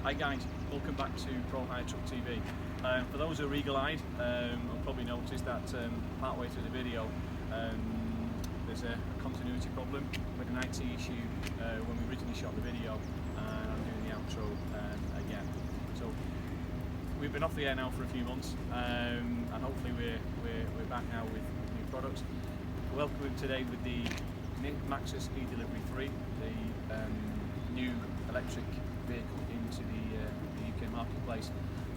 Hi guys, welcome back to Prohire TruckTV. For those who are eagle-eyed, will probably noticed that partway through the video there's a continuity problem with an IT issue when we originally shot the video, and I'm doing the outro again. So we've been off the air now for a few months, and hopefully we're back now with new products. Welcome today with the Maxus e-Delivery 3, the new electric vehicle into the UK marketplace,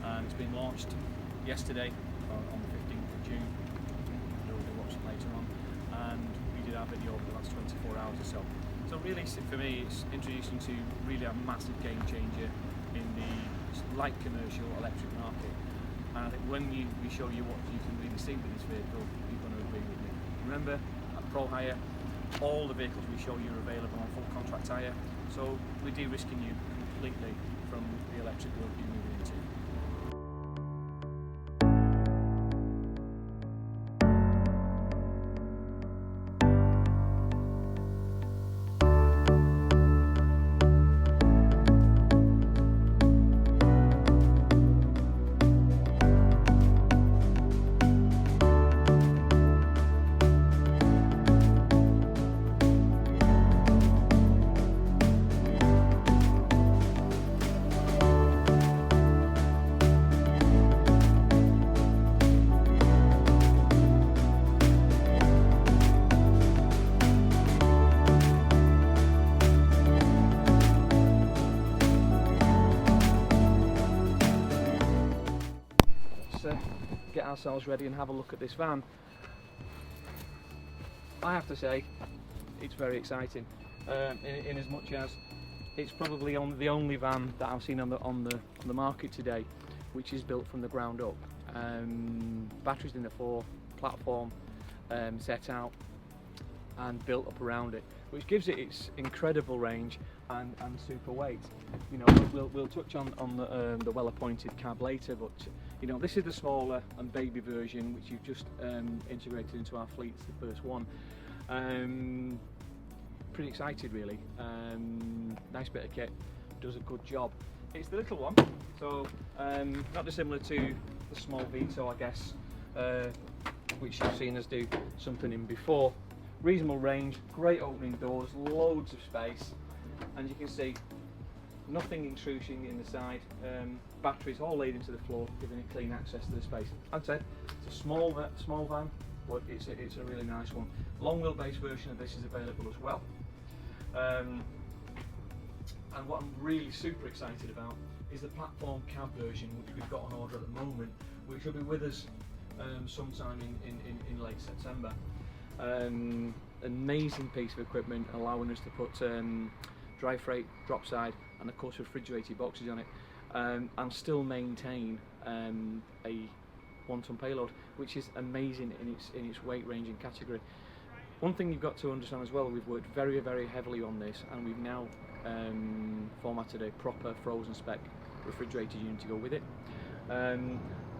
and it's been launched yesterday on the 15th of June. You'll be watching later on, and we did our video over the last 24 hours or so. So really, for me, it's introducing to really a massive game changer in the light commercial electric market. And I think when we show you what you can really see with this vehicle, you're going to agree with me. Remember, at Prohire, all the vehicles we show you are available on full contract hire, so we're de-risking you completely from the electric world you're moving into. Get ourselves ready and have a look at this van. I have to say, it's very exciting. In as much as it's probably the only van that I've seen on the market today, which is built from the ground up. Batteries in the fore, platform set out and built up around it, which gives it its incredible range and super weight. You know, we'll touch on the well-appointed cab later, but you know, this is the smaller and baby version, which you've just integrated into our fleet. It's the first one. Pretty excited, really. Nice bit of kit, does a good job. It's the little one, so not dissimilar to the small Vito, I guess, which you've seen us do something in before. Reasonable range, great opening doors, loads of space, and you can see nothing intruding in the side. Batteries all laid into the floor, giving it clean access to the space. I'd say it's a small van, but it's a really nice one. Long wheelbase version of this is available as well. And what I'm really super excited about is the platform cab version, which we've got on order at the moment, which will be with us sometime in late September. Amazing piece of equipment, allowing us to put dry freight, drop side, and of course refrigerated boxes on it, and still maintain a 1-ton payload, which is amazing in its weight range and category. One thing you've got to understand as well, we've worked very heavily on this, and we've now formatted a proper frozen spec refrigerated unit to go with it.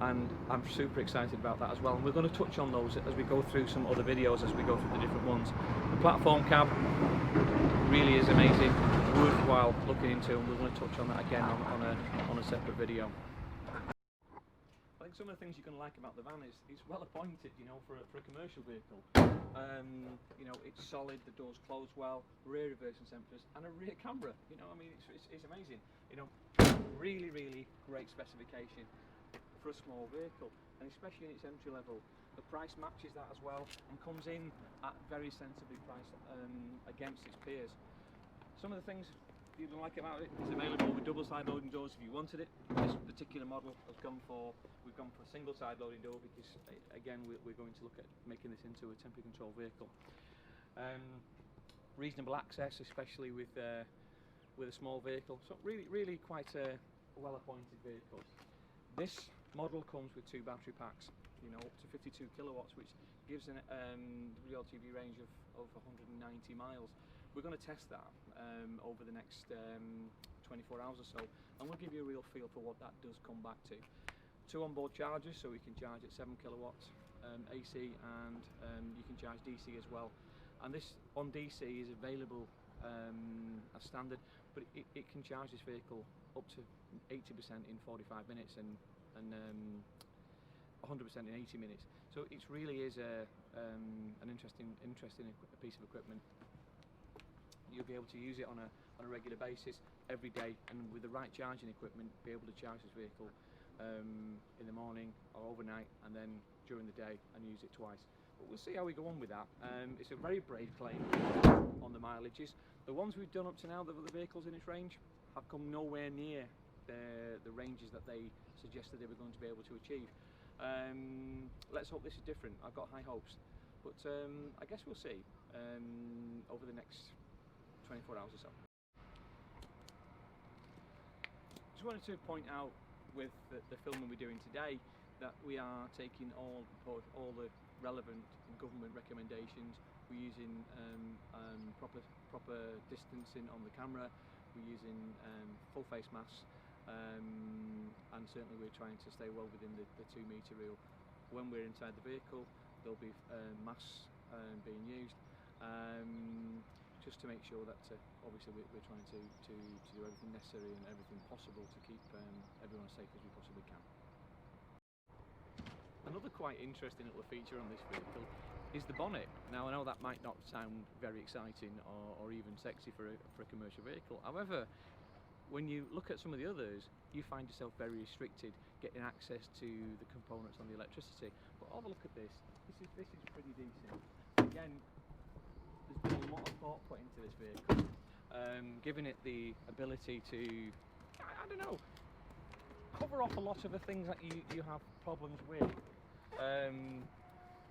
And I'm super excited about that as well, and we're going to touch on those as we go through some other videos, as we go through the different ones. The platform cab really is amazing, worthwhile looking into, and we're going to touch on that again on a separate video. I think some of the things you're going to like about the van is it's well appointed, you know, for a commercial vehicle. You know, it's solid, the doors close well, rear reversing sensors, and a rear camera. You know, I mean, it's amazing. You know, really great specification for a small vehicle, and especially in its entry level. The price matches that as well, and comes in at very sensibly priced against its peers. Some of the things you don't like about it is available with double side loading doors if you wanted it. This particular model we've gone for a single side loading door, because again we're going to look at making this into a temperature control vehicle. Reasonable access, especially with a small vehicle. So really quite a well appointed vehicle. This model comes with 2 battery packs, you know, up to 52 kilowatts, which gives a WLTV range of 190 miles. We're going to test that over the next 24 hours or so, and we'll give you a real feel for what that does come back to. 2 onboard chargers, so we can charge at 7 kilowatts AC, and you can charge DC as well. And this on DC is available as standard, but it can charge this vehicle up to 80% in 45 minutes and 100% in 80 minutes. So it really is an interesting piece of equipment. You'll be able to use it on a regular basis every day, and with the right charging equipment be able to charge this vehicle in the morning or overnight, and then during the day, and use it twice. But we'll see how we go on with that. It's a very brave claim on the mileages. The ones we've done up to now, the vehicles in its range, have come nowhere near the ranges that they suggested they were going to be able to achieve. Let's hope this is different. I've got high hopes, but I guess we'll see over the next 24 hours or so. Just wanted to point out with the filming we're doing today that we are taking all the relevant government recommendations. We're using proper distancing on the camera. We're using full face masks, and certainly we're trying to stay well within the 2 metre rule. When we're inside the vehicle, there'll be masks being used, just to make sure that obviously we're trying to do everything necessary and everything possible to keep everyone as safe as we possibly can. Another quite interesting little feature on this vehicle is the bonnet. Now I know that might not sound very exciting or even sexy for a commercial vehicle. However, when you look at some of the others, you find yourself very restricted getting access to the components on the electricity. But have a look at this. This is pretty decent. Again, there's been a lot of thought put into this vehicle, giving it the ability to, I don't know, cover off a lot of the things that you have problems with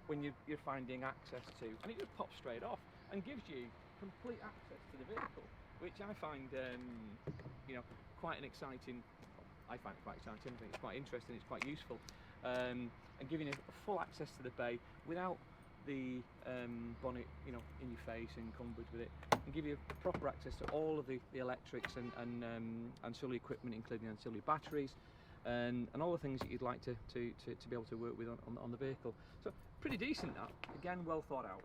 when you're finding access to, and it just pops straight off and gives you complete access to the vehicle, which I find you know, quite an exciting. I find it quite exciting. I think it's quite interesting. It's quite useful, and giving you full access to the bay without the bonnet, you know, in your face and encumbered with it, and give you proper access to all of the electrics and ancillary equipment, including ancillary batteries and all the things that you'd like to be able to work with on the vehicle. So pretty decent that. Again, well thought out.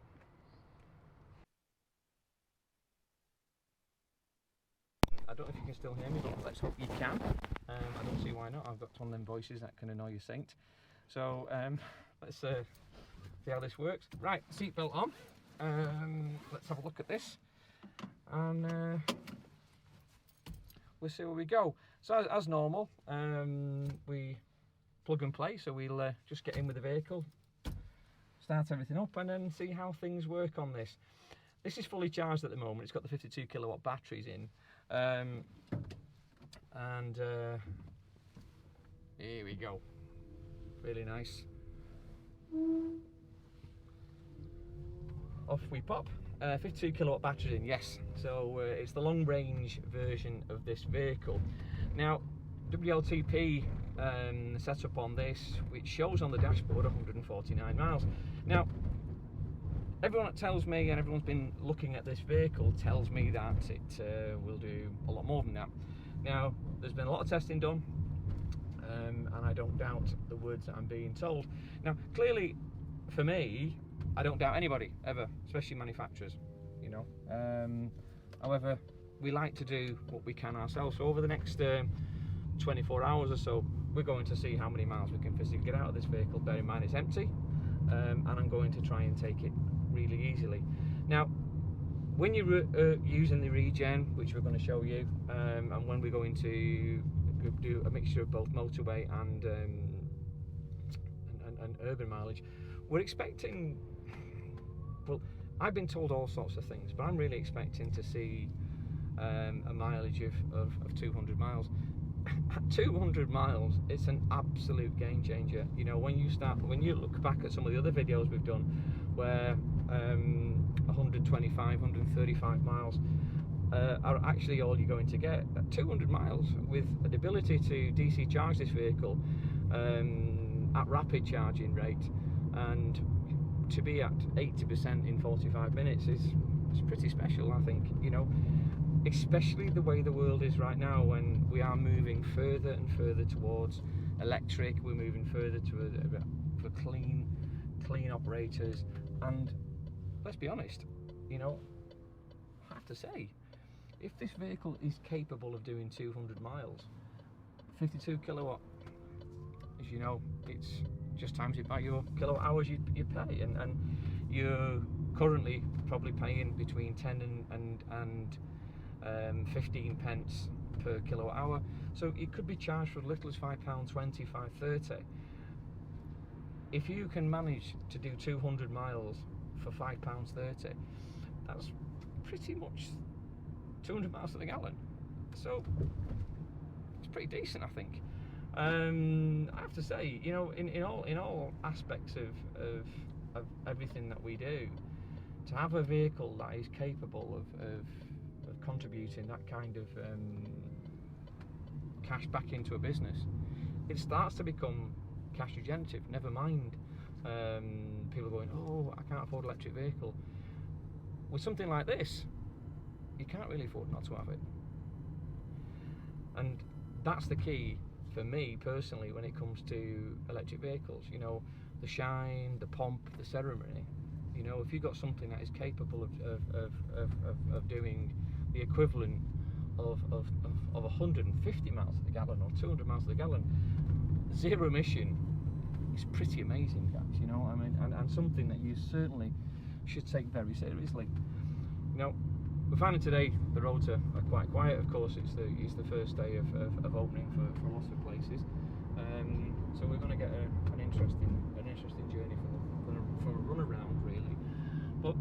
I don't know if you can still hear me, but let's hope you can. I don't see why not. I've got one of them voices that can annoy your saint. So let's see how this works. Right, seatbelt on. Let's have a look at this, and we'll see where we go. So as normal, we plug and play. So we'll just get in with the vehicle, start everything up, and then see how things work on this. This is fully charged at the moment. It's got the 52 kilowatt batteries in, and here we go. Really nice. Off we pop. 52 kilowatt batteries in, yes. So it's the long range version of this vehicle. Now, WLTP setup on this, which shows on the dashboard 149 miles. Now, everyone that tells me, and everyone's been looking at this vehicle, tells me that it will do a lot more than that. Now, there's been a lot of testing done, and I don't doubt the words that I'm being told. Now, clearly, for me, I don't doubt anybody, ever, especially manufacturers, you know. However, we like to do what we can ourselves. So over the next 24 hours or so, we're going to see how many miles we can physically get out of this vehicle. Bear in mind it's empty, and I'm going to try and take it really easily. Now, when you're using the regen, which we're going to show you, and when we're going to do a mixture of both motorway and urban mileage, we're expecting, well, I've been told all sorts of things, but I'm really expecting to see a mileage of 200 miles. At 200 miles, it's an absolute game changer. You know, when you look back at some of the other videos we've done, where 125, 135 miles are actually all you're going to get. At 200 miles, with an ability to DC charge this vehicle at rapid charging rate, and to be at 80% in 45 minutes is pretty special, I think. You know, especially the way the world is right now, when we are moving further and further towards electric, we're moving further for clean operators, and let's be honest, you know, I have to say, if this vehicle is capable of doing 200 miles, 52 kilowatt. As you know, it's just times it by your kilowatt hours you pay, and you're currently probably paying between 10 and 15 pence per kilowatt hour. So it could be charged for as little as £5.20, £5.30. If you can manage to do 200 miles for £5.30, that's pretty much 200 miles to the gallon. So it's pretty decent, I think. I have to say, you know, in all aspects of everything that we do, to have a vehicle that is capable of contributing that kind of cash back into a business, it starts to become cash regenerative. Never mind people going, oh, I can't afford an electric vehicle. With something like this, you can't really afford not to have it. And that's the key for me personally when it comes to electric vehicles. You know, the shine, the pomp, the ceremony. You know, if you've got something that is capable of doing the equivalent of 150 miles to the gallon or 200 miles to the gallon, zero emission is pretty amazing, guys. You know, I mean, and something that you certainly should take very seriously. You know, we're finding today the roads are quite quiet. Of course, it's the first day of opening for lots of places, so we're going to get an interesting journey for a run around, really. But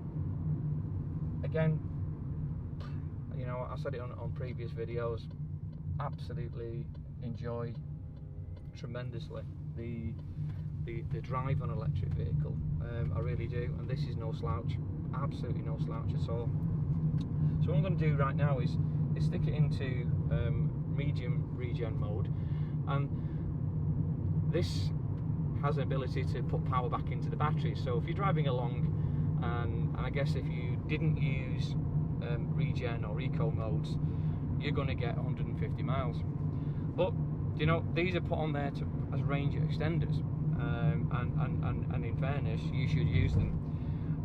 again, you know, I said it on previous videos, absolutely enjoy tremendously the drive on an electric vehicle. I really do, and this is no slouch, absolutely no slouch at all. So what I'm going to do right now is stick it into medium regen mode, and this has an ability to put power back into the battery. So if you're driving along, and I guess if you didn't use regen or eco modes, you're going to get 150 miles. But you know, these are put on there as range extenders, and in fairness, you should use them.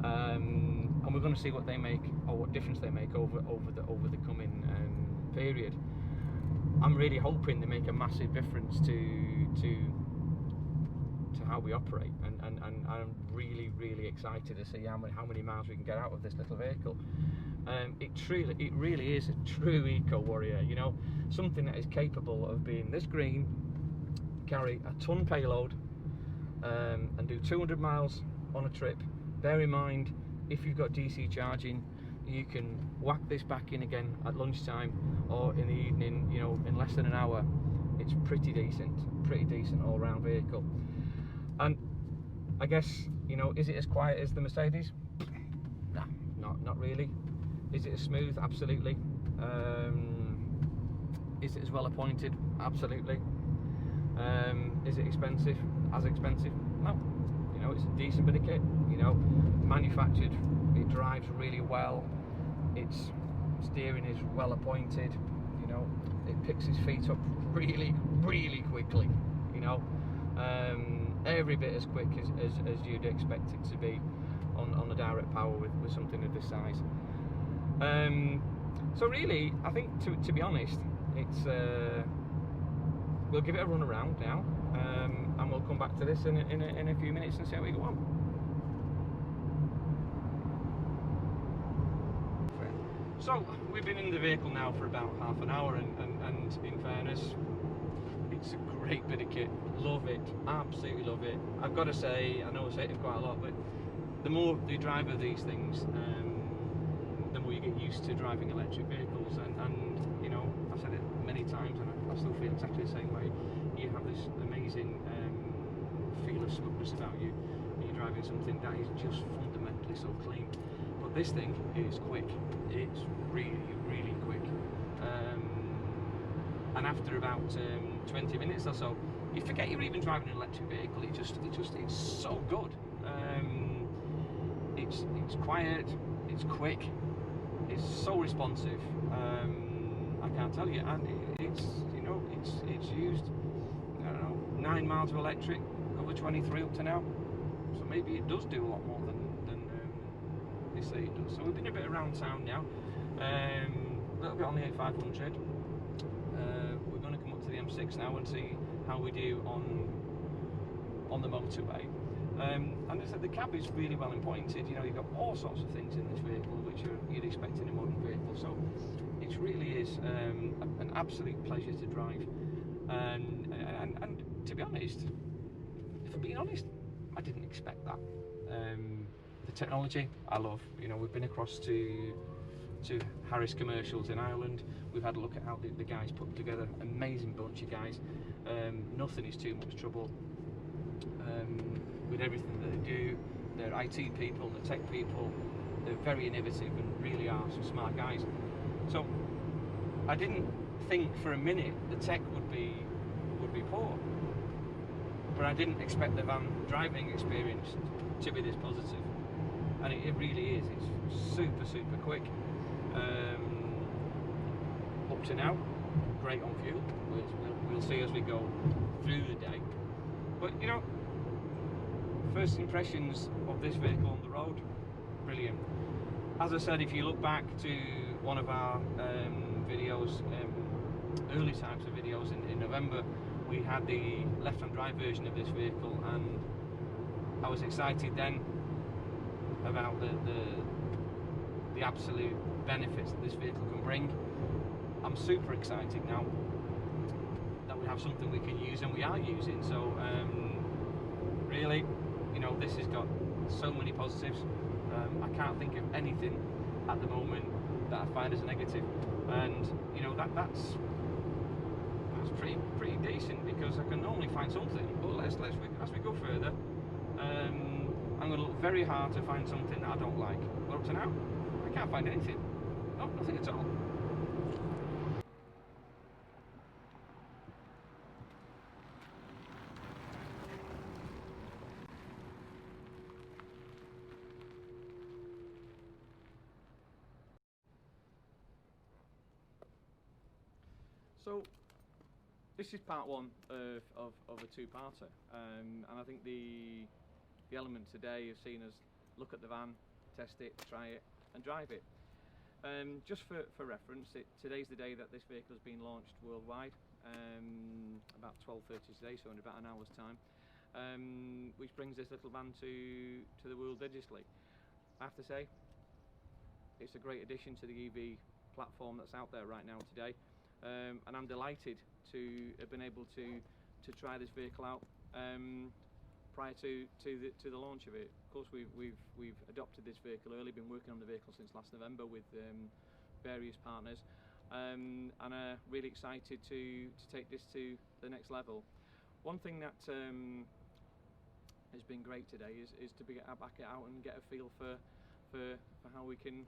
And we're going to see what they make, or what difference they make over the coming period. I'm really hoping they make a massive difference to how we operate, and I'm really excited to see how many miles we can get out of this little vehicle. It really is a true eco warrior. You know, something that is capable of being this green, carry a ton payload, and do 200 miles on a trip. Bear in mind, if you've got DC charging, you can whack this back in again at lunchtime or in the evening, you know, in less than an hour. It's pretty decent all-round vehicle. And I guess, you know, is it as quiet as the Mercedes? Nah, not really. Is it as smooth? Absolutely. Is it as well appointed? Absolutely. Is it expensive? As expensive? No. You know, it's a decent bit of kit. You know, manufactured. It drives really well. Its steering is well appointed. You know, it picks its feet up really quickly. You know, every bit as quick as you'd expect it to be on a direct power with something of this size. So really, I think to be honest, it's we'll give it a run around now, and we'll come back to this in a few minutes and see how we go on. So we've been in the vehicle now for about half an hour, and in fairness, it's a great bit of kit. Love it, absolutely love it. I've got to say, I know I say it quite a lot, but the more you drive of these things, the more you get used to driving electric vehicles, and you know, I've said it many times, and I still feel exactly the same way. You have this amazing feel of smoothness about you when you're driving something that is just fundamentally so clean. But this thing is quick. It's really quick. And after about 20 minutes or so, you forget you're even driving an electric vehicle. It's so good. It's quiet. It's quick. It's so responsive. I can't tell you. And it's, you know, it's used, I don't know, 9 miles of electric over 23 up to now. So maybe it does do a lot more than they say it does. So we've been a bit around town now. A little bit on the 8500. we're going to come up to the M6 now and see how we do on the motorway. And as I said, the cab is really well appointed. You know, you've got all sorts of things in this vehicle which you'd expect in a modern vehicle. So it really is an absolute pleasure to drive. And to be honest, if I'm being honest, I didn't expect that. The technology I love. You know, we've been across to Harris Commercials in Ireland. We've had a look at how the guys put them together. Amazing bunch of guys. Nothing is too much trouble with everything that they do. They're IT people, they're tech people. They're very innovative and really are some smart guys. So I didn't think for a minute the tech would be poor, but I didn't expect the van driving experience to be this positive, and it really is. It's super quick. Up to now, great on fuel. We'll see as we go through the day. But you know, first impressions of this vehicle on the road, brilliant. As I said, if you look back to one of our videos, early types of videos in November, we had the left-hand drive version of this vehicle, and I was excited then about the absolute benefits that this vehicle can bring. I'm super excited now that we have something we can use, and we are using. So really, you know, this has got so many positives. I can't think of anything at the moment that I find as a negative, and you know, that's pretty decent, because I can normally find something. But as we go further, I'm going to look very hard to find something that I don't like. But up to now, I can't find anything. No, nothing at all. So this is part one of a two-parter, and I think the element today is seen as look at the van, test it, try it and drive it. Just for reference, today's the day that this vehicle has been launched worldwide, about 12:30 today, so in about an hour's time, which brings this little van to the world digitally. I have to say, it's a great addition to the EV platform that's out there right now today. And I'm delighted to have been able to try this vehicle out prior to the launch of it. Of course, we've adopted this vehicle early, been working on the vehicle since last November with various partners, and are really excited to take this to the next level. One thing that has been great today is to be back out and get a feel for how we can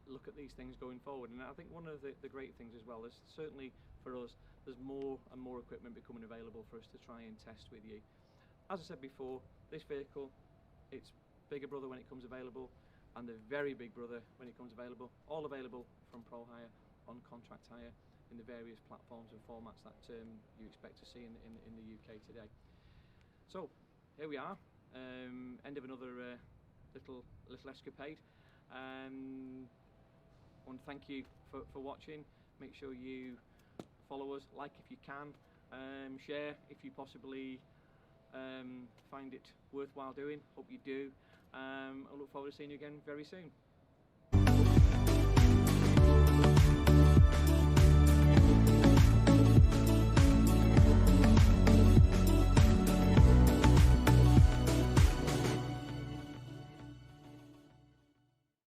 look at these things going forward. And I think one of the great things as well is, certainly for us, there's more and more equipment becoming available for us to try and test with you. As I said before, this vehicle, it's bigger brother when it comes available, and the very big brother when it comes available, all available from Prohire on contract hire in the various platforms and formats that you expect to see in the UK today. So here we are, end of another little escapade. I want to thank you for watching. Make sure you follow us, like if you can, share if you possibly find it worthwhile doing. Hope you do. I look forward to seeing you again very soon.